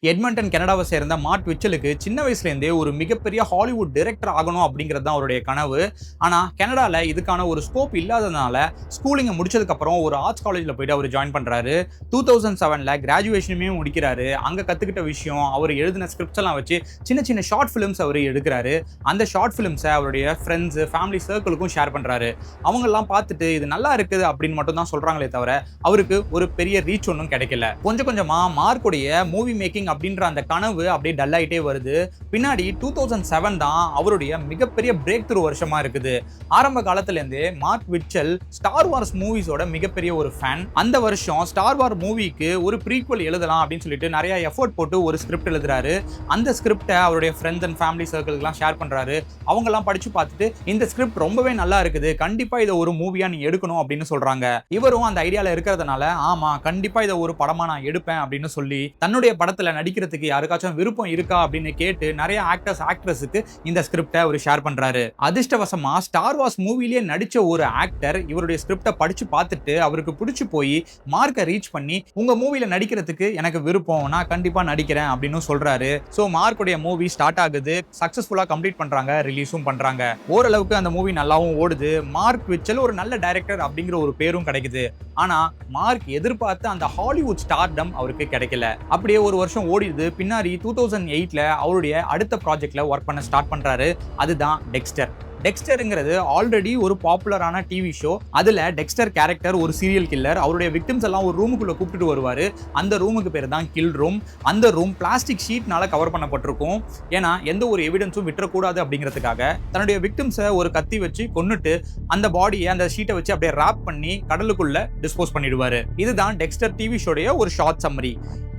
Edmonton கனடாவை சேர்ந்த mark விச்சலுக்கு சின்ன வயசுலேருந்தே ஒரு மிகப்பெரிய ஹாலிவுட் டைரக்டர் ஆகணும் அப்படிங்கிறது தான் அவருடைய கனவு. ஆனால் கனடாவில் இதுக்கான ஒரு ஸ்கோப் இல்லாததுனால ஸ்கூலிங்கை முடிச்சதுக்கப்புறம் ஒரு ஆர்ட்ஸ் காலேஜில் போயிட்டு அவர் ஜாயின் பண்ணுறாரு. 2007 கிராஜுவேஷனுமே முடிக்கிறாரு. அங்கே கற்றுக்கிட்ட விஷயம், அவர் எழுதின ஸ்கிரிப்ட்ஸ் எல்லாம் வச்சு சின்ன சின்ன ஷார்ட் ஃபிலிம்ஸ் அவர் எடுக்கிறாரு. அந்த ஷார்ட் ஃபிலிம்ஸை அவருடைய ஃப்ரெண்ட்ஸு, ஃபேமிலி சர்க்கிளுக்கும் ஷேர் பண்ணுறாரு. அவங்கெல்லாம் பார்த்துட்டு இது நல்லா இருக்குது அப்படின்னு மட்டும் தான் சொல்கிறாங்களே தவிர அவருக்கு ஒரு பெரிய ரீச் ஒன்றும் கிடைக்கல. கொஞ்சம் கொஞ்சமாக மார்க்குடைய மூவி மேக்கிங் அப்படின்ற அந்த கனவு அப்படியே டல் ஆயிட்டே வருது. பின்னாடி 2007 தான் அவருடைய மிகப்பெரிய பிரேக் த்ரூ வருஷமா இருக்குது. ஆரம்ப காலத்துல இருந்தே மார்க் விச்சல் ஸ்டார் வார்ஸ் மூவிஸோட மிகப்பெரிய ஒரு ஃபேன். அந்த வருஷம் ஸ்டார் வார் மூவிக்கு ஒரு ப்ரீக்வல் எழுதலாம் அப்படின்னு சொல்லிட்டு நிறைய எஃபோர்ட் போட்டு ஒரு ஸ்கிரிப்ட் எழுதுறாரு. அந்த ஸ்கிரிப்டை அவருடைய ஃப்ரெண்ட்ஸ் அண்ட் ஃபேமிலி சர்க்கிள்லாம் ஷேர் பண்றாரு. அவங்க எல்லாம் படிச்சு பார்த்துட்டு இந்த ஸ்கிரிப்ட் ரொம்பவே நல்லா இருக்குது, கண்டிப்பா இதை ஒரு மூவியா நீ எடுக்கணும் அப்படின்னு சொல்றாங்க. இவரும் அந்த ஐடியால இருக்கிறதுனால ஆமா கண்டிப்பா இதை ஒரு படமா நான் எடுப்பேன் அப்படின்னு சொல்லி தன்னுடைய படத்துல நடிக்கிறதுக்கு யாருக்காச்சும் விருப்பம் இருக்கா அப்படின்னு கேட்டு நிறைய ஆக்ட்ரஸுக்கு இந்த ஸ்கிரிப்டை அவர் ஷேர் பண்றாரு. அதிர்ஷ்டவசமா ஸ்டார் வார்ஸ் மூவிலேயே நடிச்ச ஒரு ஆக்டர் இவருடைய ஸ்கிரிப்டை படிச்சு பார்த்துட்டு அவருக்கு பிடிச்சு போய் மார்க்கை ரீச் பண்ணி உங்க மூவில நடிக்கிறதுக்கு எனக்கு விருப்பம், நான் கண்டிப்பா நடிக்கிறேன் அப்படின்னு சொல்றாரு. சோ மார்க்குடைய மூவி ஸ்டார்ட் ஆகுது, சக்சஸ்ஃபுல்லா கம்ப்ளீட் பண்றாங்க, ரிலீஸும் பண்றாங்க. ஓரளவுக்கு அந்த மூவி நல்லாவும் ஓடுது. மார்க் விச்சல் ஒரு நல்ல டைரக்டர் அப்படிங்கிற ஒரு பேரும் கிடைக்குது. ஆனா மார்க் எதிர்பார்த்த அந்த ஹாலிவுட் ஸ்டார்டம் அவருக்கு கிடைக்கல. அப்படியே ஒரு வருஷம் ஓடிடுது. பின்னாடி 2008 அவருடைய அடுத்த ப்ராஜெக்ட்ல ஒர்க் பண்ண ஸ்டார்ட் பண்றாரு. அதுதான் டெக்ஸ்டர். டெக்ஸ்டர்ங்கிறது ஆல்ரெடி ஒரு பாப்புலரான டிவி ஷோ. அதுல டெக்ஸ்டர் கேரக்டர் ஒரு சீரியல் கில்லர். அவருடைய விக்டிம்ஸ் எல்லாம் ஒரு ரூமுக்குள்ள கூப்பிட்டு வருவாரு. அந்த ரூமுக்கு பேர் தான் கில் ரூம். அந்த ரூம் பிளாஸ்டிக் ஷீட்னால கவர் பண்ணப்பட்டிருக்கும். ஏன்னா எந்த ஒரு எவிடன்ஸும் விட்டுறக்கூடாது அப்படிங்கிறதுக்காக தன்னுடைய விக்டிம்ஸை ஒரு கத்தி வச்சு கொன்னுட்டு அந்த பாடியை அந்த ஷீட்டை வச்சு அப்படியே ராப் பண்ணி கடலுக்குள்ள டிஸ்போஸ் பண்ணிடுவாரு. இதுதான் டெக்ஸ்டர் டிவி ஷோடைய ஒரு ஷார்ட் சம்மரி.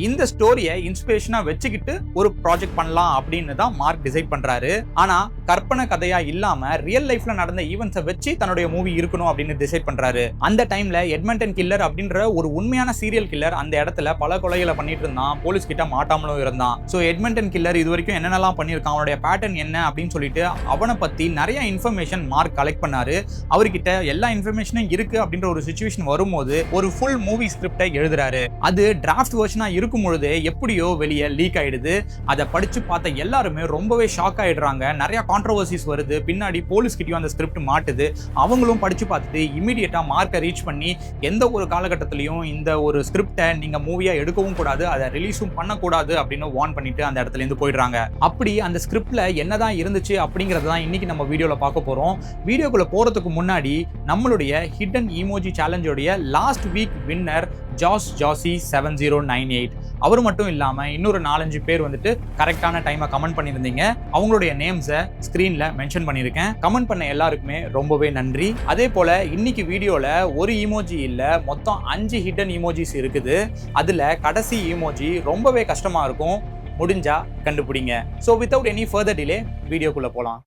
இந்த ஸ்டோரியை இன்ஸ்பிரேஷனா வச்சுக்கிட்டு ஒரு ப்ராஜெக்ட் பண்ணலாம் அப்படின்னு தான் மார்க் டிசைட் பண்றாரு. ஆனா கற்பனை கதையா இல்லாம ரியல் லைஃப்ல நடந்த ஈவென்ட்ஸை வச்சு தன்னுடைய மூவி இருக்கணும் அப்படின்னு டிசைட் பண்றாரு. அந்த டைம்ல எட்மண்டன் கில்லர் அப்படின்ற ஒரு உண்மையான சீரியல் கில்லர் அந்த இடத்துல பல கொலைகளை பண்ணிட்டு இருந்தான். போலீஸ் கிட்ட மாட்டாமலும் இருந்தான். சோ எட்மண்டன் கில்லர் இது வரைக்கும் என்னென்னலாம் பண்ணியிருக்கான், அவனுடைய பேட்டர்ன் என்ன அப்படின்னு சொல்லிட்டு அவனை பத்தி நிறைய இன்ஃபர்மேஷன் மார்க் கலெக்ட் பண்ணாரு. அவர்கிட்ட எல்லா இன்ஃபர்மேஷனும் இருக்கு அப்படின்ற ஒரு சிச்சுவேஷன் வரும்போது ஒரு ஃபுல் மூவி ஸ்கிரிப்டை எழுதுறாரு. அது டிராஃப்ட் வெர்ஷனா இருக்கும் பொழுது எப்படியோ வெளியே லீக் ஆயிடுது. அதை படிச்சு பார்த்த எல்லாருமே ரொம்பவே ஷாக் ஆயிடுறாங்க. நிறைய கான்ட்ரோவர்சிஸ் வருது. பின்னாடி போலீஸ் கிட்டயும் அந்த ஸ்கிரிப்ட் மாட்டுது. அவங்களும் படிச்சு பார்த்துட்டு இமிடியேட்டா மார்க்கை ரீச் பண்ணி எந்த ஒரு காலகட்டத்திலையும் இந்த ஒரு ஸ்கிரிப்டை நீங்க மூவியா எடுக்கவும் கூடாது, அதை ரிலீஸும் பண்ணக்கூடாது அப்படின்னு வார்ன் பண்ணிட்டு அந்த இடத்துல இருந்து போயிடுறாங்க. அப்படி அந்த ஸ்கிரிப்ட்ல என்னதான் இருந்துச்சு அப்படிங்கறத தான் இன்னைக்கு நம்ம வீடியோல பார்க்க போறோம். வீடியோக்குள்ள போறதுக்கு முன்னாடி நம்மளுடைய ஹிடன் ஈமோஜி சேலஞ்சோடைய லாஸ்ட் வீக் வின்னர் ஜாசி 7098 அவர் மட்டும் இல்லாம இன்னொரு 4-5 பேர் வந்துட்டு கரெக்டான டைமை கமெண்ட் பண்ணியிருந்தீங்க. அவங்களுடைய நேம்ஸை ஸ்கிரீன்ல மென்ஷன் பண்ணியிருக்கேன். கமெண்ட் பண்ண எல்லாருக்குமே ரொம்பவே நன்றி. அதே போல இன்னைக்கு வீடியோல ஒரு ஈமோஜி இல்ல, மொத்தம் 5 ஹிடன் ஈமோஜிஸ் இருக்குது. அதுல கடைசி ஈமோஜி ரொம்பவே கஷ்டமா இருக்கும், முடிஞ்சா கண்டுபிடிங்க. So without any further delay வீடியோக்குள்ள போலாம்.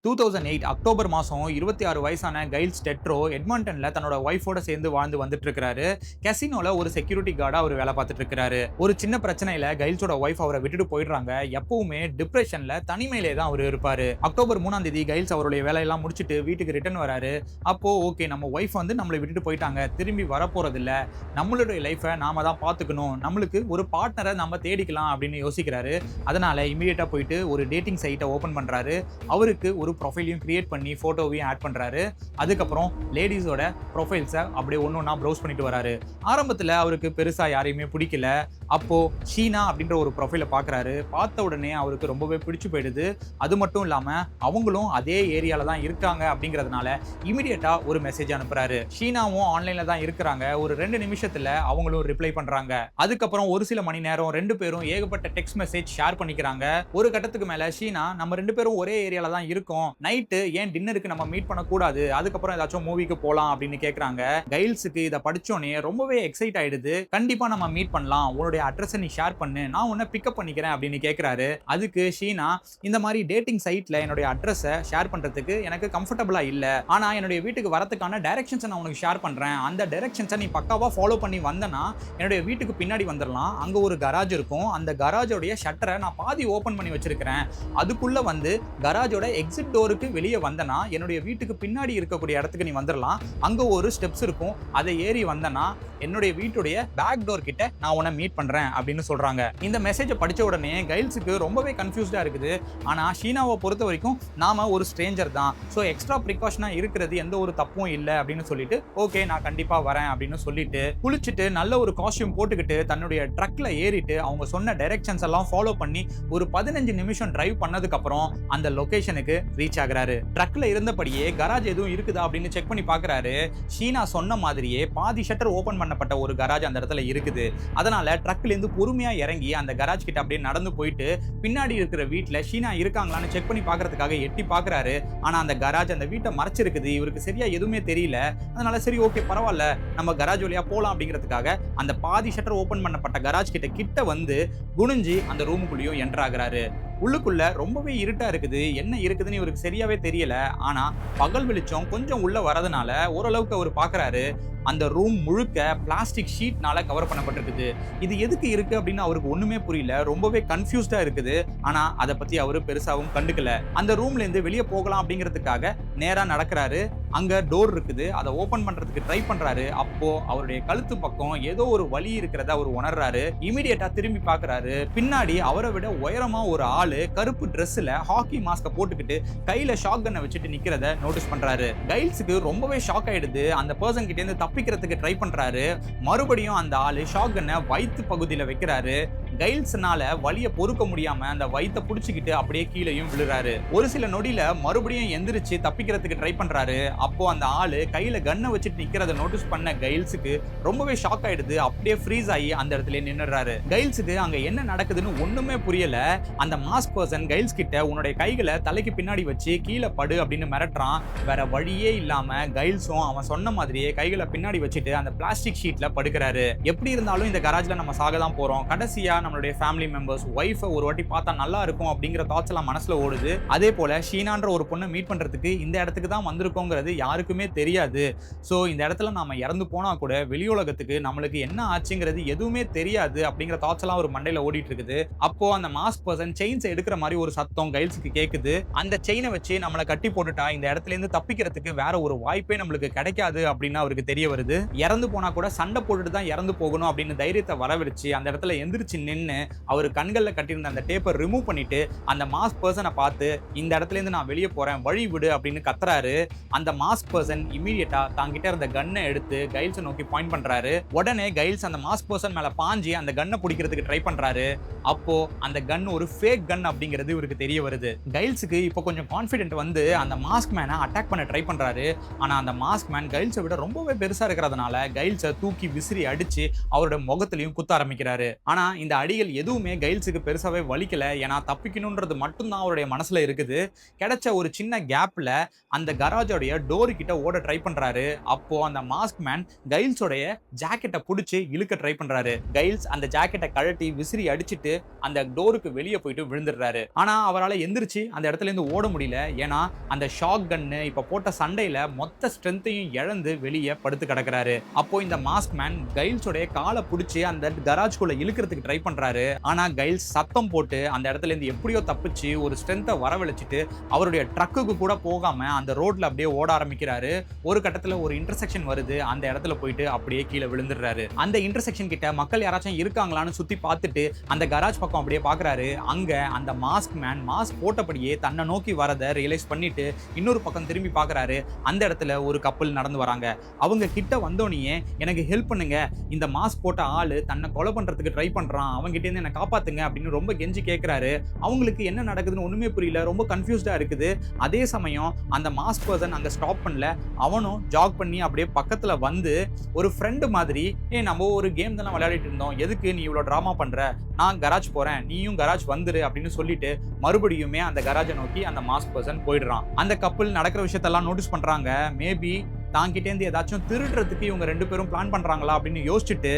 2008 அக்டோபர் மாதம் 26 வயசான கைல்ஸ் டெட்ரோ எட்மண்டன்ல தன்னோட ஒய்ஃபோட சேர்ந்து வாழ்ந்து வந்துட்டு இருக்காரு. கசினோல ஒரு செக்யூரிட்டி கார்டா அவர் வேலை பார்த்துட்டு இருக்காரு. ஒரு சின்ன பிரச்சனையில கைல்ஸோட ஒய்ஃப் அவரை விட்டுட்டு போயிடுறாங்க. எப்பவுமே டிப்ரெஷன்ல தனிமையிலே தான் அவர் இருப்பாரு. அக்டோபர் 3ஆம் தேதி கைல்ஸ் அவருடைய வேலையெல்லாம் முடிச்சுட்டு வீட்டுக்கு ரிட்டர்ன் வராரு. அப்போ ஓகே, நம்ம ஒய்ஃப் வந்து நம்மளை விட்டுட்டு போயிட்டாங்க, திரும்பி வரப்போறது இல்ல, நம்மளுடைய லைஃபை நாம தான் பார்த்துக்கணும், நம்மளுக்கு ஒரு பார்ட்னரை நம்ம தேடிக்கலாம் அப்படின்னு யோசிக்கிறாரு. அதனால இமீடியட்டா போயிட்டு ஒரு டேட்டிங் சைட்டை ஓபன் பண்றாரு. அவருக்கு ஒரு ப்ரொஃபைலையும் கிரியேட் பண்ணி போட்டோவையும் ஆட் பண்றாரு. அதுக்கப்புறம் லேடிஸோட ப்ரொஃபைல்ஸை அப்படியே ஒன்னொன்னா ப்ரௌஸ் பண்ணிட்டு வராரு. ஆரம்பத்தில் அவருக்கு பெருசா யாரையுமே பிடிக்கல. அப்போ ஷீனா அப்படின்ற ஒரு ப்ரொஃபைலை பார்க்குறாரு. பார்த்த உடனே அவருக்கு ரொம்பவே பிடிச்சு போயிடுது. அது மட்டும் இல்லாமல் அவங்களும் அதே ஏரியாவில் தான் இருக்காங்க அப்படிங்கிறதுனால இமீடியட்டா ஒரு மெசேஜ் அனுப்புறாரு. ஷீனாவும் ஆன்லைனில் தான் இருக்கிறாங்க. ஒரு 2 நிமிஷத்தில் அவங்களும் ரிப்ளை பண்றாங்க. அதுக்கப்புறம் ஒரு சில மணி நேரம் 2 பேரும் ஏகப்பட்ட டெக்ஸ்ட் மெசேஜ் ஷேர் பண்ணிக்கிறாங்க. ஒரு கட்டத்துக்கு மேல ஷீனா, நம்ம 2 பேரும் ஒரே ஏரியாவில் தான் இருக்கோம், நைட்டு ஏன் டின்னருக்கு நம்ம மீட் பண்ணக்கூடாது, அதுக்கப்புறம் ஏதாச்சும் மூவிக்கு போலாம் அப்படின்னு கேட்குறாங்க. கைல்ஸுக்கு இதை படிச்சோன்னே ரொம்பவே எக்ஸைட் ஆயிடுது. கண்டிப்பா நம்ம மீட் பண்ணலாம், உன்னுடைய அட்ரஸை நீ ஷேர் பண்ணு, நான் உன்னை பிக்கப் பண்ணிக்கிறேன் அப்படின்னு கேட்குறாரு. அதுக்கு ஷீனா, இந்த மாதிரி டேட்டிங் சைட்ல என்னுடைய அட்ரஸை ஷேர் பண்றதுக்கு எனக்கு கம்ஃபர்டபுளா இல்ல, ஆனா என்னுடைய வீட்டுக்கு வரதுக்கான டைரக்ஷன்ஸை நான் உனக்கு ஷேர் பண்றேன், அந்த டைரக்ஷன்ஸை நீ பக்காவா ஃபாலோ பண்ணி வந்தனா என்னுடைய வீட்டுக்கு பின்னாடி வந்துடலாம், அங்க ஒரு கராஜ் இருக்கும், அந்த கராஜோடைய ஷட்டரை நான் பாதி ஓபன் பண்ணி வச்சிருக்கிறேன், அதுக்குள்ள வந்து கராஜோட எக்ஸிட் டோருக்கு வெளியே வந்தனா என்னுடைய வீட்டுக்கு பின்னாடி இருக்கக்கூடிய இடத்துக்கு நீ வந்துடலாம், அங்க ஒரு ஸ்டெப்ஸ் இருக்கும், அதை ஏறி வந்தனா என்னுடைய வீட்டுடைய பேக் டோர் கிட்ட நான் உன்னை மீட் பண்றேன் அப்படின்னு சொல்றாங்க. இந்த மெசேஜை படிச்ச உடனே கைல்ஸுக்கு ரொம்பவே கன்ஃபியூஸ்டா இருக்குது. ஆனா ஷீனாவை பொறுத்த வரைக்கும் நாம ஒரு ஸ்ட்ரேஞ்சர் தான், ஸோ எக்ஸ்ட்ரா ப்ரிகாஷனா இருக்கிறது எந்த ஒரு தப்பும் இல்லை அப்படின்னு சொல்லிட்டு ஓகே நான் கண்டிப்பா வரேன் அப்படின்னு சொல்லிட்டு குளிச்சுட்டு நல்ல ஒரு காஸ்டியூம் போட்டுக்கிட்டு தன்னுடைய ட்ரக்ல ஏறிட்டு அவங்க சொன்ன டைரக்ஷன்ஸ் எல்லாம் ஃபாலோ பண்ணி ஒரு 15 நிமிஷம் டிரைவ் பண்ணதுக்கு அப்புறம் அந்த லொகேஷனுக்கு ரீச் ஆகுறாரு. ட்ரக்ல இருந்தபடியே கராஜ் எதுவும் இருக்குதா அப்படின்னு செக் பண்ணி பாக்குறாரு. ஷீனா சொன்ன மாதிரியே பாதி ஷட்டர் ஓபன் பண்ணப்பட்ட ஒரு கராஜ் அந்த இடத்துல இருக்குது. அதனால ட்ரக்ல இருந்து பொறுமையா இறங்கி அந்த கராஜ் கிட்ட அப்படியே நடந்து போயிட்டு பின்னாடி இருக்கிற வீட்டுல ஷீனா இருக்காங்களான்னு செக் பண்ணி பாக்குறதுக்காக எட்டி பாக்குறாரு. ஆனா அந்த கராஜ் அந்த வீட்டை மறைச்சிருக்குது, இவருக்கு சரியா எதுவுமே தெரியல. அதனால சரி ஓகே பரவாயில்ல நம்ம கராஜ் வழியா போலாம் அப்படிங்கிறதுக்காக அந்த பாதி ஷட்டர் ஓபன் பண்ணப்பட்ட கராஜ் கிட்ட வந்து குனிஞ்சு அந்த ரூமுக்குள்ளேயும் என்டர் ஆகுறாரு. உள்ளுக்குள்ள ரொம்பவே இருட்டா இருக்குது, என்ன இருக்குதுன்னு இவருக்கு சரியாவே தெரியல. ஆனா பகல் வெளிச்சம் கொஞ்சம் உள்ள வரதுனால ஓரளவுக்கு அவர் பாக்குறாரு. அந்த ரூம் முழுக்க பிளாஸ்டிக் ஷீட்னால கவர் பண்ணப்பட்டிருக்குது. இது எதுக்கு இருக்கு அப்படின்னு அவருக்கு ஒண்ணுமே புரியல, ரொம்பவே கன்ஃபியூஸ்டா இருக்குது. ஆனா அதை பத்தி அவரு பெருசாவும் கண்டுக்கல. அந்த ரூம்ல இருந்து வெளியே போகலாம் அப்படிங்கிறதுக்காக நேரா நடக்கிறாரு. அங்க டோர் இருக்குது, அதை ஓபன் பண்றதுக்கு ட்ரை பண்றாரு. அப்போ அவருடைய கழுத்து பக்கம் ஏதோ ஒரு வலி இருக்கிறத அவர் உணர்றாரு. இமிடியேட்டா திரும்பி பாக்குறாரு. பின்னாடி அவரை விட உயரமா ஒரு ஆளு கருப்பு ட்ரெஸ்ல ஹாக்கி மாஸ்க போட்டுக்கிட்டு கையில ஷாட் கன்னை வச்சுட்டு நிக்கிறத நோட்டீஸ் பண்றாரு. கைல்ஸுக்கு ரொம்பவே ஷாக் ஆயிடுது. அந்த பர்சன் கிட்ட இருந்து தப்பிக்கிறதுக்கு ட்ரை பண்றாரு. மறுபடியும் அந்த ஆளு ஷாட் கன்னை வயிற்று பகுதியில வைக்கிறாரு. கைல்ஸ்னால வலிய பொறுக்க முடியாம அந்த வயித்தை புடிச்சுக்கிட்டு அப்படியே கீழேயும் விழுறாரு. ஒரு சில நொடியில மறுபடியும் எந்திரிச்சு தப்பிக்கிறதுக்கு ட்ரை பண்றாரு. அப்போ அந்த ஆளு கையில கன்னை வச்சுட்டு நிக்கிறத நோட்டீஸ் பண்ண கைல்ஸுக்கு ரொம்பவே ஷாக் ஆயிடுது. அப்படியே ஃப்ரீஸ் ஆகி அந்த இடத்துல நின்னுறாரு. கைல்ஸுக்கு அங்க என்ன நடக்குதுன்னு ஒண்ணுமே புரியல. அந்த மாஸ்க் பர்சன் கைல்ஸ் கிட்ட உன்னுடைய கைகளை தலைக்கு பின்னாடி வச்சு கீழே படு அப்படின்னு மிரட்டுறான். வேற வழியே இல்லாம கைல்ஸும் அவன் சொன்ன மாதிரியே கைகளை பின்னாடி வச்சுட்டு அந்த பிளாஸ்டிக் ஷீட்ல படுக்கிறாரு. எப்படி இருந்தாலும் இந்த கராஜ்ல நம்ம சாக தான் போறோம், கடைசியா நம்மளுடைய ஃபேமிலி மெம்பர்ஸ் ஒய்ஃபை ஒரு வாட்டி பார்த்தா நல்லா இருக்கும் அப்படிங்கிற தாட்ஸ் எல்லாம் மனசுல ஓடுது. அதே போல ஷீனான்ற ஒரு பொண்ணை மீட் பண்றதுக்கு இந்த இடத்துக்கு தான் வந்திருக்கோங்கிறது யாருக்குமே தெரியாது. ஸோ இந்த இடத்துல நாம இறந்து போனா கூட வெளி உலகத்துக்கு நம்மளுக்கு என்ன ஆச்சுங்கிறது எதுவுமே தெரியாது அப்படிங்கிற தாட்ஸ் எல்லாம் ஒரு மண்டையில ஓடிட்டு இருக்குது. அப்போ அந்த மாஸ்க் பர்சன் செயின்ஸ் எடுக்கிற மாதிரி ஒரு சத்தம் கைல்ஸுக்கு கேக்குது. அந்த செயினை வச்சு நம்மளை கட்டி போட்டுட்டா இந்த இடத்துல இருந்து தப்பிக்கிறதுக்கு வேற ஒரு வாய்ப்பே நம்மளுக்கு கிடைக்காது அப்படின்னு அவருக்கு தெரிய வருது. இறந்து போனா கூட சண்டை போட்டுட்டு தான் இறந்து போகணும் அப்படின்னு தைரியத்தை வரவழைச்சு அந்த இடத்துல எந்திரிச்சு நின்று அவர் கண்கள்ல கட்டியிருந்த அந்த டேப்பை ரிமூவ் பண்ணிட்டு அந்த மாஸ்க் பர்சனை பார்த்து இந்த இடத்துல இருந்து நான் வெளியே போறேன் வழி விடு அப்படின்னு கத்துறாரு. அந்த மாஸ்க் பர்சன் இமீடியட்டா தாங்கிட்ட இருந்த கன்னை எடுத்து கைல்ஸை நோக்கி பாயிண்ட் பண்றாரு. உடனே கைல்ஸ் அந்த மாஸ்க் பர்சன் மேல பாஞ்சி அந்த கன்னை பிடிக்கிறதுக்கு ட்ரை பண்றாரு. அப்போ அந்த கன் ஒரு ஃபேக் கன் அப்படிங்கிறது இவருக்கு தெரிய வருது. கைல்ஸுக்கு இப்போ கொஞ்சம் கான்ஃபிடென்ட் வந்து அந்த மாஸ்க் மேனை அட்டாக் பண்ண ட்ரை பண்றாரு. ஆனா அந்த மாஸ்க் மேன் கைல்ஸை விட ரொம்பவே பெருசா இருக்கிறதுனால கைல்ஸை தூக்கி விசிறி அடிச்சு அவரோட முகத்திலையும் குத்த ஆரம்பிக்கிறாரு. ஆனா இந்த அடிகள் எதுவுமே கைல்ஸுக்கு பெருசாவே வலிக்கல. ஏன்னா தப்பிக்கணும்ன்றது மட்டும்தான் அவருடைய மனசுல இருக்குது. கிடைச்ச ஒரு சின்ன கேப்ல அந்த கராஜோடைய டோர் கிட்ட ஓட ட்ரை பண்றாரு. அப்போ அந்த மாஸ்க் மேன் கைல்ஸோடைய ஜாக்கெட்டை பிடிச்சி இழுக்க ட்ரை பண்றாரு. கைல்ஸ் அந்த ஜாக்கெட்டை கழட்டி விசிறி அடிச்சுட்டு அந்த டோருக்கு வெளியே போயிட்டு விழுந்துடுறாரு. ஆனா அவரால் எந்திரிச்சு அந்த இடத்துல இருந்து ஓட முடியல. ஏன்னா அந்த ஷாக் கன்னு இப்ப போட்ட சண்டையில மொத்த ஸ்ட்ரென்த்தையும் இழந்து வெளியே படுத்து கிடக்குறாரு. அப்போ இந்த மாஸ்க் மேன் கைல்ஸோடைய காலை பிடிச்சி அந்த கராஜ்குள்ள இழுக்கிறதுக்கு ட்ரை பண்றாரு. ஆனா கைல்ஸ் சத்தம் போட்டு அந்த இடத்துல இருந்து எப்படியோ தப்பிச்சு ஒரு ஸ்ட்ரென்த்தை வரவழைச்சிட்டு அவருடைய ட்ரக்குக்கு கூட போகாம அந்த ரோட்ல அப்படியே ஓட ஆரம்பிக்கிறாரு. ஒரு கட்டத்துல ஒரு இன்டர்செக்ஷன் வருது. அந்த இடத்துல போயிட்டு அப்படியே கீழே விழுந்துடுறாரு. அந்த இன்டர்செக்ஷன் கிட்ட மக்கள் யாராச்சும் இருக்காங்களான்னு சுத்தி பார்த்துட்டு அந்த கராஜ் பக்கம் அப்படியே பாக்குறாரு. அங்க அந்த மாஸ்க் மேன் மாஸ்க் போட்டபடியே தன்னை நோக்கி வரதை ரியலைஸ் பண்ணிட்டு இன்னொரு பக்கம் திரும்பி பாக்குறாரு. அந்த இடத்துல ஒரு கப்பல் நடந்து வராங்க. அவங்க கிட்ட வந்தோடனே எனக்கு ஹெல்ப் பண்ணுங்க, இந்த மாஸ்க் போட்ட ஆளு தன்னை கொலை பண்றதுக்கு ட்ரை பண்றான், அவங்க கிட்ட இருந்து என்ன காப்பாத்துங்க அப்படின்னு ரொம்ப கெஞ்சி கேட்கிறாரு. அவங்களுக்கு என்ன நடக்குதுன்னு ஒண்ணுமே புரியல, ரொம்ப கன்ஃபியூஸ்டா இருக்குது. அதே சமயம் அந்த மாஸ்க் பர்சன் அங்க ஸ்டாப் பண்ணல. அவனும் ஜாக் பண்ணி அப்படியே பக்கத்துல வந்து ஒரு ஃப்ரெண்டு மாதிரி நம்ம ஒரு கேம் தானே விளையாடிட்டு இருந்தோம், எதுக்கு நீ இவ்வளவு டிராமா பண்ற, நான் கராஜ் போறேன் நீயும் கராஜ் வந்துரு அப்படின்னு சொல்லிட்டு மறுபடியுமே அந்த கராஜை நோக்கி அந்த மாஸ்க் பர்சன் போயிடுறான். அந்த கப்பல் நடக்கிற விஷயத்தெல்லாம் நோட்டீஸ் பண்றாங்க. மேபி தாங்கிட்டே இருந்து ஏதாச்சும் திருடுறதுக்கு இவங்க ரெண்டு பேரும் பிளான் பண்றாங்களா அப்படின்னு யோசிச்சுட்டு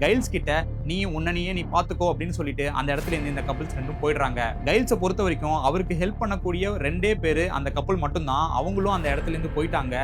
கைல்ஸ் கிட்ட நீ உன்னையே நீ பாத்துக்கோ அப்படின்னு சொல்லிட்டு அந்த இடத்துல இருந்து இந்த கப்பிள்ஸ் ரெண்டும் போயிடுறாங்க. கைல்ஸை பொறுத்த வரைக்கும் அவருக்கு ஹெல்ப் பண்ணக்கூடிய 2 பேரு அந்த கப்பல் மட்டும்தான். அவங்களும் அந்த இடத்துல இருந்து போயிட்டாங்க.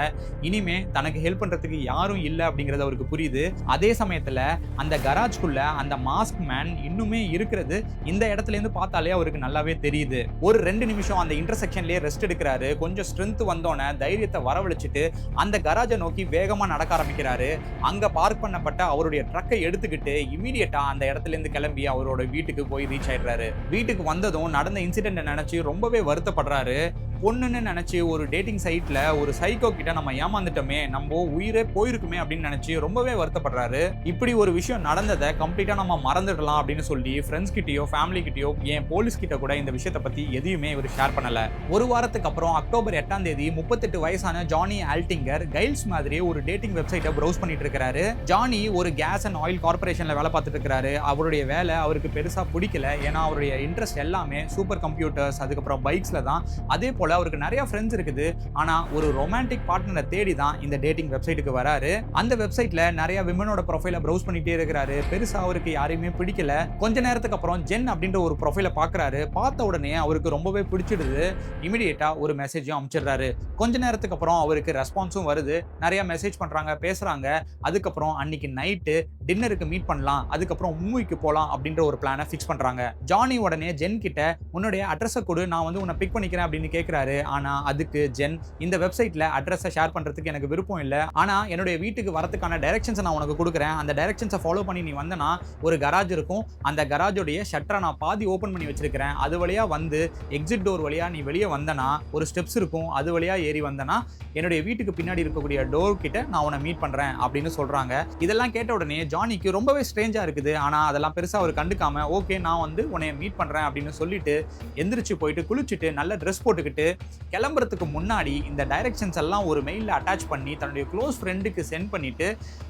இனிமே தனக்கு ஹெல்ப் பண்றதுக்கு யாரும் இல்ல அப்படிங்கறது அவருக்கு புரியுது. அதே சமயத்துல அந்த கராஜ்குள்ள அந்த மாஸ்க் மேன் இன்னுமே இருக்கிறது இந்த இடத்துல இருந்து பார்த்தாலே அவருக்கு நல்லாவே தெரியுது. ஒரு 2 நிமிஷம் அந்த இன்டர்செக்ஷன்லயே ரெஸ்ட் எடுக்கிறாரு. கொஞ்சம் ஸ்ட்ரென்த் வந்தோன தைரியத்தை வரவழைச்சிட்டு அந்த கராஜை நோக்கி வேகமா நடக்க ஆரம்பிக்கிறாரு. அங்க பார்க் பண்ணப்பட்ட அவருடைய ட்ரக்கை எடுத்துக்கிட்டு இமீடியட்டா அந்த இடத்துல இருந்து கிளம்பி அவரோட வீட்டுக்கு போய் ரீச் ஆயிடுறாரு. வீட்டுக்கு வந்ததும் நடந்த இன்சிடென்ட் நினைச்சு ரொம்பவே வருத்தப்படுறாரு. பொண்ணுன்னு நினைச்சு ஒரு டேட்டிங் சைட்ல ஒரு சைக்கோ கிட்ட நம்ம ஏமாந்துட்டோமே, நம்ம உயிரே போயிருக்குமே அப்படின்னு நினைச்சு ரொம்பவே வருத்தப்படுறாரு. இப்படி ஒரு விஷயம் நடந்ததை கம்ப்ளீட்டா நம்ம மறந்துடலாம் அப்படின்னு சொல்லி ஃப்ரெண்ட்ஸ் கிட்டயோ ஃபேமிலி கிட்டயோ ஏன் போலீஸ் கிட்ட கூட இந்த விஷயத்தை பத்தி எதையுமே இவர் ஷேர் பண்ணல. ஒரு வாரத்துக்கு அப்புறம் அக்டோபர் 8ஆம் தேதி 38 வயசான ஜானி ஆல்டிங்கர் கைல்ஸ் மாதிரி ஒரு டேட்டிங் வெப்சைட்டை ப்ரௌஸ் பண்ணிட்டு இருக்காரு. ஜானி ஒரு கேஸ் அண்ட் ஆயில் கார்பரேஷன்ல வேலை பார்த்துட்டு இருக்காரு. அவருடைய வேலை அவருக்கு பெருசா பிடிக்கல. ஏன்னா அவருடைய இன்ட்ரெஸ்ட் எல்லாமே சூப்பர் கம்ப்யூட்டர்ஸ் அதுக்கப்புறம் பைக்ஸ்ல தான். அதே போல அவருக்கு நிறைய ஃப்ரெண்ட்ஸ் இருக்குது. ஆனா ஒரு ரொமான்டிக் பார்ட்னரை தேடி தான் இந்த டேட்டிங் வெப்சைட்டுக்கு வராரு. அந்த வெப்சைட்ல நிறைய விமனோட ப்ரொஃபைலை ப்ரௌஸ் பண்ணிட்டே இருக்கிறாரு. பெருசா அவருக்கு யாரையுமே பிடிக்கல. கொஞ்ச நேரத்துக்கு அப்புறம் ஜென் அப்படின்ற ஒரு ப்ரொஃபைலை பார்க்கறாரு. பார்த்த உடனே அவருக்கு ரொம்பவே பிடிச்சிடுது. இமிடியேட்டா ஒரு மெசேஜும் அனுப்பிச்சிடுறாரு. கொஞ்ச நேரத்துக்கு அப்புறம் அவருக்கு ரெஸ்பான்ஸும் வருது. நிறைய மெசேஜ் பண்றாங்க, பேசுறாங்க. அதுக்கப்புறம் அன்னைக்கு நைட்டு டின்னருக்கு மீட் பண்ணலாம், அதுக்கப்புறம் மூவிக்கு போலாம் அப்படின்ற ஒரு பிளானை ஃபிக்ஸ் பண்றாங்க. ஜானி உடனே ஜென் கிட்ட உன்னுடைய அட்ரஸை கொடு, நான் வந்து உன்னை பிக் பண்ணிக்கிறேன் அப்படின்னு கேட்கிறாரு. ஆனா அதுக்கு ஜென் இந்த வெப்சைட்ல அட்ரஸை ஷேர் பண்றதுக்கு எனக்கு விருப்பம் இல்ல. ஆனா என்னுடைய வீட்டுக்கு வரதுக்கான டைரக்ஷன்ஸ் நான் உனக்கு கொடுக்குறேன். அந்த டைரக்ஷன்ஸை ஃபாலோ பண்ணி நீ வந்தனா ஒரு கராஜ் இருக்கும். அந்த கராஜோடைய ஷட்டரை நான் பாதி ஓபன் பண்ணி வச்சிருக்கிறேன். அது வழியா வந்து எக்ஸிட் டோர் வழியா நீ வெளியே வந்தனா ஒரு ஸ்டெப்ஸ் இருக்கும். அது வழியா ஏறி வந்தனா என்னுடைய வீட்டுக்கு பின்னாடி இருக்கக்கூடிய டோர் கிட்ட நான் உன்னை மீட் பண்றேன் அப்படின்னு சொல்றாங்க. இதெல்லாம் கேட்ட உடனே ஜானிக்கு ரொம்பவே ஸ்ட்ரேஞ்சா இருக்குது. ஆனா அதெல்லாம் பெருசா அவர் கண்டுக்காம ஓகே நான் வந்து உன்னை மீட் பண்றேன் அப்படின்னு சொல்லிட்டு எந்திரிச்சு போயிட்டு குளிச்சுட்டு நல்ல ட்ரெஸ் போட்டுக்கிட்டு கிளம்புறதுக்கு முன்னாடி இந்த டைரக்ஷன்ஸ் எல்லாம் ஒரு மெயிலில் அட்டாச் பண்ணி தன்னுடைய க்ளோஸ் ஃப்ரெண்டுக்கு சென்ட் பண்ணிட்டு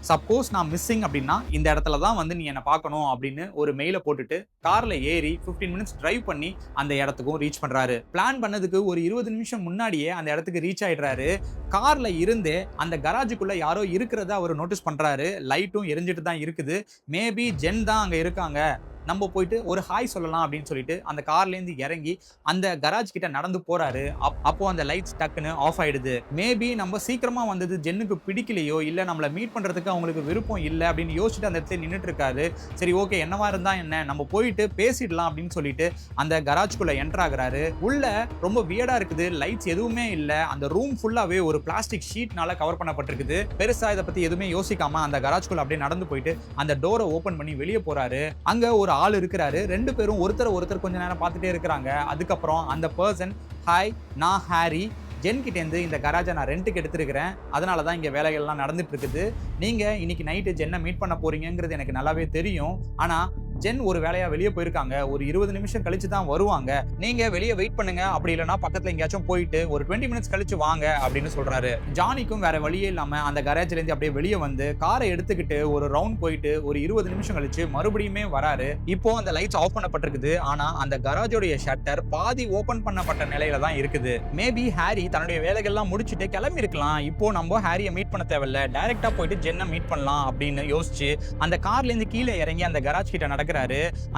சப்போஸ் நான் மிஸ்ஸிங் அப்படின்னா இந்த இடத்துல தான் வந்து நீ என்னை பார்க்கணும் அப்படின்னு ஒரு மெயிலை போட்டுட்டு கார்ல ஏறி 15 மினிட்ஸ் டிரைவ் பண்ணி அந்த இடத்துக்கும் ரீச் பண்றாரு. பிளான் பண்ணதுக்கு ஒரு 20 நிமிஷம் முன்னாடியே அந்த இடத்துக்கு ரீச் ஆயிடுறாரு. கார்ல இருந்தே அந்த கராஜுக்குள்ள யாரோ இருக்கிறத அவர் நோட்டீஸ் பண்றாரு. லைட்டும் எரிஞ்சிட்டு தான் இருக்குது. மேபி ஜென் தான் அங்க இருக்காங்க, நம்ம போயிட்டு ஒரு ஹாய் சொல்லலாம் அப்படின்னு சொல்லிட்டு அந்த கார்லேருந்து இறங்கி அந்த கராஜ் கிட்ட நடந்து போறாரு. அப்போ அந்த லைட்ஸ் டக்குன்னு ஆஃப் ஆயிடுது. மேபி நம்ம சீக்கிரமா வந்தது ஜென்னுக்கு பிடிக்கலையோ இல்ல நம்மளை மீட் பண்றதுக்கு அவங்களுக்கு விருப்பம் இல்லை அப்படின்னு யோசிச்சுட்டு அந்த இடத்துல நின்றுட்டு இருக்காரு. சரி ஓகே என்னவா இருந்தா என்ன, நம்ம போயிட்டு பேசிடலாம் அப்படின்னு சொல்லிட்டு அந்த கராஜ்குள்ள என்டர் ஆகுறாரு. உள்ள ரொம்ப வியர்டா இருக்குது. லைட்ஸ் எதுவுமே இல்ல. அந்த ரூம் ஃபுல்லாவே ஒரு பிளாஸ்டிக் ஷீட்னால கவர் பண்ணப்பட்டிருக்குது. பெருசா இதை பத்தி எதுவுமே யோசிக்காம அந்த கராஜ்குள்ள அப்படியே நடந்து போயிட்டு அந்த டோரை ஓபன் பண்ணி வெளியே போறாரு. அங்க ஒரு ஆள் இருக்கிறாரு. 2 பேரும் ஒருத்தர் கொஞ்ச நேரம் பார்த்துட்டே இருக்கிறாங்க. அதுக்கப்புறம் அந்த பர்சன் ஹாய் நான் ஹாரி, ஜென் கிட்டேருந்து இந்த கராஜை நான் ரெண்ட்டுக்கு எடுத்துருக்கிறேன், அதனால தான் இங்கே வேலைகள்லாம் நடந்துட்டு இருக்குது. நீங்கள் இன்னைக்கு நைட்டு ஜென்னை மீட் பண்ண போறீங்கிறது எனக்கு நல்லாவே தெரியும். ஆனால் ஜென் ஒரு வேலையா வெளியே போயிருக்காங்க. ஒரு 20 நிமிஷம் கழிச்சு தான் வருவாங்க. நீங்க வெளியே வெயிட் பண்ணுங்க, அப்படி இல்லைன்னா பக்கத்துல எங்கேயாச்சும் போயிட்டு ஒரு 20 மினிட்ஸ் கழிச்சு வாங்க அப்படின்னு சொல்றாரு. ஜானிக்கும் வேற வழியே இல்லாம அந்த கராஜ்ல இருந்து அப்படியே வெளியே வந்து காரை எடுத்துக்கிட்டு ஒரு ரவுண்ட் போயிட்டு ஒரு 20 நிமிஷம் கழிச்சு மறுபடியுமே வராரு. இப்போ அந்த லைட்ஸ் ஆஃப் பண்ணப்பட்டிருக்குது. ஆனா அந்த கராஜோடைய ஷட்டர் பாதி ஓபன் பண்ணப்பட்ட நிலையில தான் இருக்குது. மேபி ஹாரி தன்னுடைய வேலைகள்லாம் முடிச்சுட்டு கிளம்பி இருக்கலாம். இப்போ நம்ம ஹாரியை மீட் பண்ண தேவையில்ல, டைரக்டா போயிட்டு ஜென்னை மீட் பண்ணலாம் அப்படின்னு யோசிச்சு அந்த கார்ல இருந்து கீழே இறங்கி அந்த கராஜ் கிட்ட நடக்கிறாரு.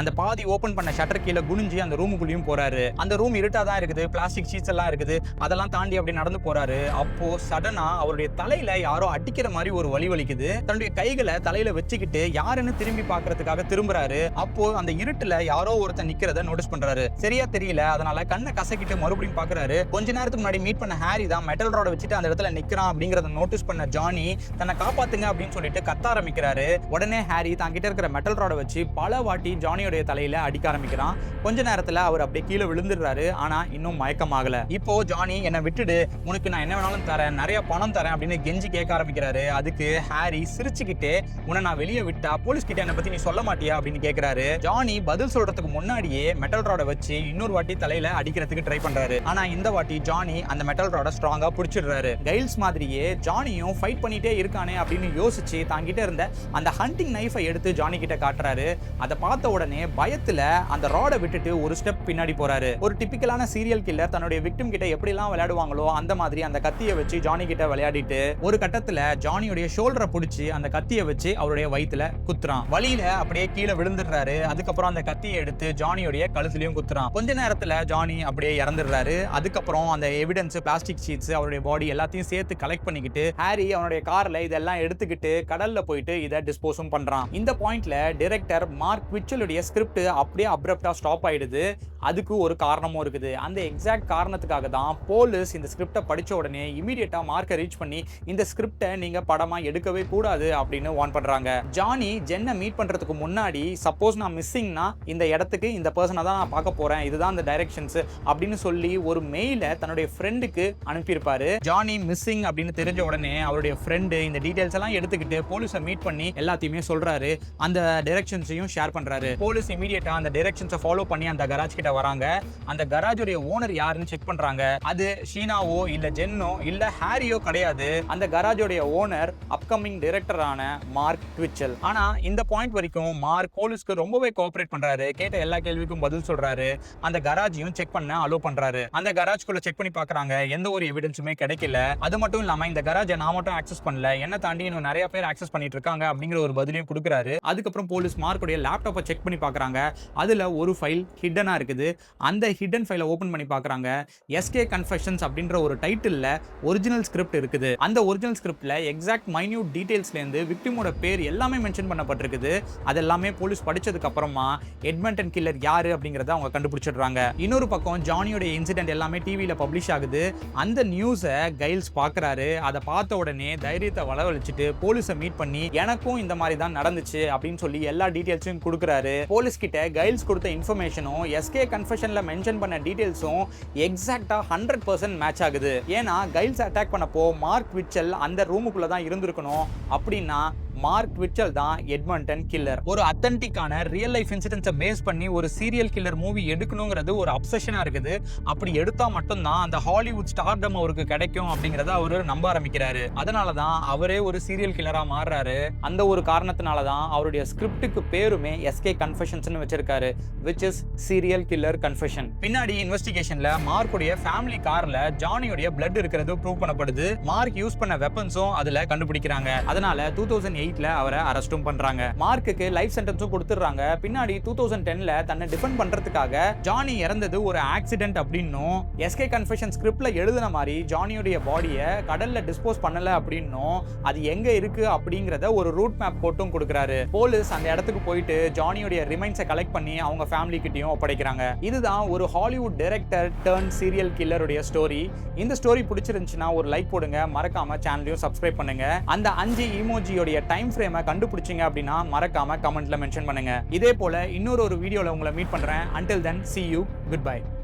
அந்த பாதி ஓபன் பண்ண ஷட்டர் கீழே குனிஞ்சு அந்த ரூமுக்குள்ளேயும் போறாரு. அந்த ரூம் இருட்டா தான் இருக்குது. பிளாஸ்டிக் ஷீட்ஸ் எல்லாம் இருக்குது. அதெல்லாம் தாண்டி அப்படி நடந்து போறாரு. அப்போ சடனா அவருடைய தலையில யாரோ அடிக்கிற மாதிரி ஒரு வலி வலிக்குது. தன்னுடைய கைகளை தலையில வச்சுக்கிட்டு யாருன்னு திரும்பி பாக்குறதுக்காக திரும்புறாரு. அப்போ அந்த இருட்டுல யாரோ ஒருத்தர் நிக்கிறத நோட்டீஸ் பண்றாரு. சரியா தெரியல, அதனால கண்ணை கசக்கிட்டு மறுபடியும் பாக்குறாரு. கொஞ்ச நேரத்துக்கு முன்னாடி மீட் பண்ண ஹாரி தான் மெட்டல் ரோட வச்சுட்டு அந்த இடத்துல நிக்கிறான் அப்படிங்கறத நோட்டீஸ் பண்ண ஜானி தன்னை காப்பாத்துங்க அப்படின்னு சொல்லிட்டு கத்த ஆரம்பிக்கிறாரு. உடனே ஹாரி தான் கிட்ட இருக்கிற மெட்டல் ரோட வச்சு பல வாட்டி ஜானியோட தலையில அடிக்க ஆரம்பிக்கிறான். கொஞ்ச நேரத்துல அவர் அப்படியே கீழே விழுந்துடுறாரு. ஆனா இன்னும் மயக்கமாகல. இப்போ ஜானி என்னை விட்டுடு, உனக்கு நான் என்ன வேணாலும் தரேன், நிறைய பணம் தரேன் அப்படின்னு கெஞ்சி கேட்க ஆரம்பிக்கிறாரு. அதுக்கு ஹாரி சிரிச்சுக்கிட்டே உன்னை நான் வெளியே விட்டா போலீஸ் கிட்ட என்னை பத்தி நீ சொல்ல மாட்டியா அப்படின்னு கேட்கிறாரு. ஜானி பதில் சொல்றதுக்கு முன்னாடியே மெட்டல் ராட வச்சு இன்னொரு வாட்டி தலையில அடிக்கிறதுக்கு ட்ரை பண்றாரு. ஆனா இந்த வாட்டி ஜானி அந்த மெட்டல் ராட ஸ்ட்ராங்கா பிடிச்சிடுறாரு. கைல்ஸ் மாதிரியே ஜானியும் ஃபைட் பண்ணிட்டே இருக்கானே அப்படின்னு யோசிச்சு தாங்கிட்ட இருந்த அந்த ஹண்டிங் நைஃபை எடுத்து ஜானி கிட்ட காட்டுறாரு. அதை பார்த்த உடனே பயத்துல அந்த ராடை விட்டுட்டு ஒரு ஸ்டெப் பின்னாடி போறாரு. ஒரு டிபிக்கலான சீரியல் கில்லர் தன்னுடைய விக்டிம் கிட்ட எப்படி எல்லாம் விளையாடுவாங்களோ அந்த மாதிரி அந்த கத்தியை வச்சு ஜானி கிட்ட விளையாடிட்டு ஒரு கட்டத்துல ஜானியோட ஷோல்டரை பிடிச்சி அந்த கத்தியை வச்சு அவருடைய வயித்துல குத்துறான். வலியில அப்படியே கீழே விழுந்துடுறாரு. அதுக்கப்புறம் அந்த கத்தியை எடுத்து ஜானியோடைய கழுத்துலயும் குத்துறான். கொஞ்ச நேரத்துல ஜானி அப்படியே இறந்துடுறாரு. அதுக்கப்புறம் அந்த எவிடன்ஸ், பிளாஸ்டிக் ஷீட்ஸ், அவருடைய பாடி எல்லாத்தையும் சேர்த்து கலெக்ட் பண்ணிக்கிட்டு ஹாரி அவனுடைய கார்ல இதெல்லாம் எடுத்துக்கிட்டு கடல்ல போயிட்டு இதை டிஸ்போஸும் பண்றான். இந்த பாயிண்ட்ல டைரக்டர் மார்க் விச்சலுடைய ஸ்கிரிப்ட் அப்படியே அப்ரப்டா ஸ்டாப் ஆயிடுது. அதுக்கு ஒரு காரணமும் இருக்குது. அந்த எக்ஸாக்ட் காரணத்துக்காக தான் போலீஸ் இந்த ஸ்கிரிப்டை படிச்ச உடனே இமீடியட்டா மார்க்கை ரீச் பண்ணி இந்த ஸ்கிரிப்டை நீங்க படமா எடுக்கவே கூடாது அப்படின்னு வார்ன் பண்றாங்க. ஜானி ஜென்னை மீட் பண்றதுக்கு முன்னாடி சப்போஸ் நான் மிஸ்ஸிங்னா இந்த இடத்துக்கு இந்த பர்சனை தான் நான் பார்க்க போறேன், இதுதான் அந்த டைரக்ஷன்ஸ் அப்படின்னு சொல்லி ஒரு மெயில தன்னுடைய ஃப்ரெண்டுக்கு அனுப்பியிருப்பாரு. ஜானி மிஸ்ஸிங் அப்படின்னு தெரிஞ்ச உடனே அவருடைய ஃப்ரெண்டு இந்த டீடைல்ஸ் எல்லாம் எடுத்துக்கிட்டு போலீஸை மீட் பண்ணி எல்லாத்தையுமே சொல்றாரு. அந்த டைரக்ஷன்ஸையும் ஷேர் பண்றாரு. போலீஸ் இமீடியட்டா அந்த டைரக்ஷன்ஸை ஃபாலோ பண்ணி அந்த கராஜ் கிட்ட வராங்க. அந்த கராஜோட ஓனர் யாருன்னு செக் பண்றாங்க. அது ஷீனாவோ இல்ல ஜென்னோ இல்ல ஹாரியோ கிடையாது. அந்த கராஜோட ஓனர் அப்கமிங் டைரக்டரான மார்க் விச்சல். ஆனா இந்த பாயிண்ட் வரைக்கும் மார்க் போலீஸ்க்கு ரொம்பவே கோஆபரேட் பண்றாரு. கேட்ட எல்லா கேள்விக்கும் பதில் சொல்றாரு. அந்த கராஜையும் செக் பண்ண அலோ பண்றாரு. அந்த கராஜ்குள்ள செக் பண்ணி பாக்குறாங்க. எந்த ஒரு எவிடன்ஸுமே கிடைக்கல. அது மட்டும் இல்லாம இந்த கராஜை நான் மட்டும் ஆக்சஸ் பண்ணல, என்ன தாண்டி இன்னும் நிறைய பேர் ஆக்சஸ் பண்ணிட்டு இருக்காங்க அப்படிங்கிற ஒரு பதிலையும் கொடுக்குறாரு. அதுக்கப்புறம் போலீஸ் மார்க்குடைய லேப்டாப்பை செக் பண்ணி பாக்குறாங்க. அதுல ஒரு ஃபைல் ஹிட்டனா இருக்குது. அந்த ஹிடன் ஃபைலை ஓபன் பண்ணி பார்க்கறாங்க. எஸ்கே கன்ஃபெஷன்ஸ் அப்படின்ற ஒரு டைட்டில்ல ஒரிஜினல் ஸ்கிரிப்ட் இருக்குது. அந்த ஒரிஜினல் ஸ்கிரிப்ட்ல எக்ஸாக்ட் மைன்யூட் டீடைல்ஸ்ல இருந்து விக்டிமோட பேர் எல்லாமே மென்ஷன் பண்ணப்பட்டிருக்குது. அதெல்லாமே போலீஸ் படிச்சதுக்கு அப்புறமா எட்மண்டன் கில்லர் யாரு அப்படிங்கறத அவங்க கண்டுபிடிச்சிடுறாங்க. இன்னொரு பக்கம் ஜானியோட இன்சிடென்ட் எல்லாமே டிவில பப்ளிஷ் ஆகுது. அந்த நியூஸை கைல்ஸ் பார்க்கறாரு. அதை பார்த்த உடனே தைரியத்தை வளவழிச்சிட்டு போலீஸை மீட் பண்ணி எனக்கும் இந்த மாதிரி தான் நடந்துச்சு அப்படின்னு சொல்லி எல்லா டீடைல்ஸையும் கொடுக்குறாரு. போலீஸ் கிட்ட கைல்ஸ் கொடுத்த இன்ஃபர்மேஷனும் எஸ்கே கன்ஃபெஷன்ல மென்ஷன் பண்ண டீடைல்ஸும் எக்ஸாக்ட்டா 100% மேட்ச் ஆகுது. ஏன்னா கைல்ஸ் அட்டாக் பண்ணப்போ மார்க் விச்சல் அந்த ரூமுக்குள்ள தான் இருந்திருக்கணும். அப்படின்னா மார்க் விச்சல் தான் எட்மண்டன் கில்லர். ஒரு அத்தன்டிக்கான ரியல் லைஃப் இன்சிடென்ட்ஸை பேஸ் பண்ணி ஒரு சீரியல் கில்லர் மூவி எடுக்கணுங்கிறது ஒரு அப்சஷனா இருக்குது. அப்படி எடுத்தா மட்டும்தான் அந்த ஹாலிவுட் ஸ்டார்டம் அவருக்கு கிடைக்கும் அப்படிங்கறத அவரு நம்ப ஆரம்பிக்கிறாரு. அதனாலதான் அவரே ஒரு சீரியல் கில்லரா மாறுறாரு. அந்த ஒரு காரணத்தினாலதான் அவருடைய ஸ்கிரிப்டுக்கு பேருமே எஸ்கே கன்ஃபெஷன்ஸ்னு வச்சிருக்காரு, which is serial killer confession. பின்னாடி இன்வெஸ்டிகேஷன்ல மார்க்குடைய ஃபேமிலி கார்ல ஜானியோட பிளட் இருக்கிறது ப்ரூவ் பண்ணப்படுது. மார்க் யூஸ் பண்ண வெப்பன்ஸும் அதுல கண்டுபிடிக்கிறாங்க. அதனால 2008 அவரை அரெஸ்டும் பண்றாங்க. மார்க்குக்கு லைஃப் சென்டென்ஸும் கொடுத்துறாங்க. பின்னாடி 2010ல தன்னை டிஃபெண்ட் பண்றதுக்காக ஜானி இறந்தது ஒரு ஆக்சிடென்ட் அப்படின்னும் எஸ்கே கன்ஃபெஷன் ஸ்கிரிப்ட்ல எழுதின மாதிரி ஜானியோட பாடியை கடல்ல டிஸ்போஸ் பண்ணல அப்படின்னும் அது எங்க இருக்கு அப்படிங்கறத ஒரு ரூட் மேப் போட்டும் கொடுக்கறாரு. போலீஸ் அந்த இடத்துக்கு போயிட்டு ஜானியோட ரிமைன்ஸை கலெக்ட் பண்ணி அவங்க ஃபேமிலி கிட்டயும் ஒப்படைக்கிறாங்க. இதுதான் ஒரு ஹாலிவுட் டைரக்டர் டர்ன் சீரியல் கில்லருடைய ஸ்டோரி. இந்த ஸ்டோரி பிடிச்சிருந்துச்சுன்னா ஒரு லைக் போடுங்க. மறக்காம சேனலையும் சப்ஸ்கிரைப் பண்ணுங்க. அந்த 5 இமோஜியோட டைம் ஃப்ரேமை கண்டுபிடிச்சிங்க அப்படின்னா மறக்காம கமெண்ட்ல மென்ஷன் பண்ணுங்க. இதே போல இன்னொரு வீடியோல உங்களை மீட் பண்றேன். until then see you, goodbye.